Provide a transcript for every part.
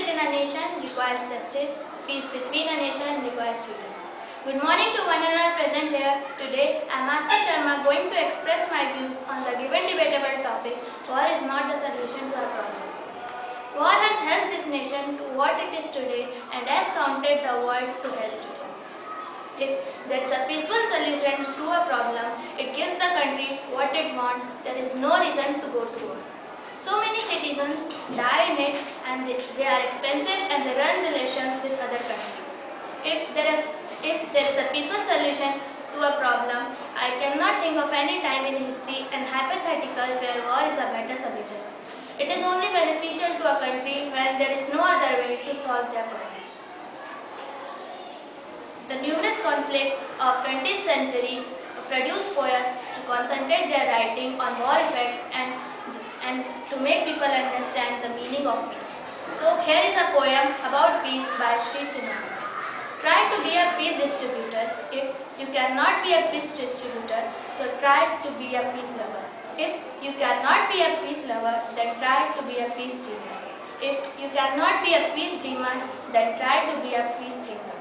within a nation requires justice. Peace between a nation requires freedom. Good morning to one and all present here. Today, I am Master Sharma going to express my views on the given debatable topic, war is not the solution to our problems. War has helped this nation to what it is today and has counted the world to hell today. If there is a peaceful solution to a problem, it gives the country what it wants, there is no reason to go to war. So many citizens die in it and they are expensive and they run relations with other countries. If there is a peaceful solution to a problem, I cannot think of any time in history and hypothetical where war is a better solution. It is only beneficial to a country when there is no other way to solve their problem. The numerous conflicts of 20th century produced poets to concentrate their writing on war effect and to make people understand the meaning of peace. So here is a poem about peace by Sri Chinmaya. Try to be a peace distributor. If you cannot be a peace distributor, so try to be a peace lover. If you cannot be a peace lover, then try to be a peace dreamer. If you cannot be a peace dreamer, then try to be a peace thinker.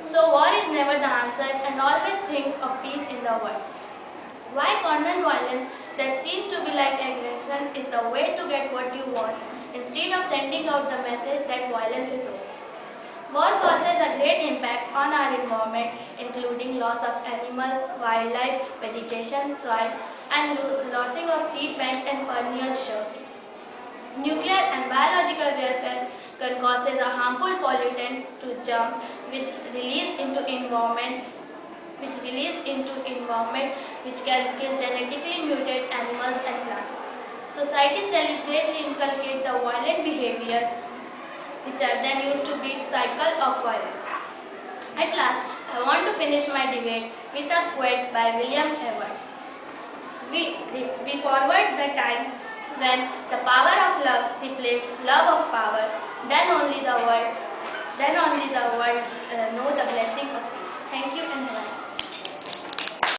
So war is never the answer, and always think of peace in the world. Why condone violence that seems to be like aggression is the way to get what you want, instead of sending out the message that violence is okay. War causes a great impact on our environment, including loss of animals, wildlife, vegetation, soil, and losing of seed banks and perennial shrubs. Nuclear and biological warfare can cause a harmful pollutants to jump, which release into environment, which can kill genetically mutated animals and plants. Societies deliberately inculcate the violent behaviors, which are then used to breed cycle of violence. At last, I want to finish my debate with a quote by William Ewart. We forward the time when the power of love replaced love of power, then only the world know the blessing of peace. Thank you and have a nice day.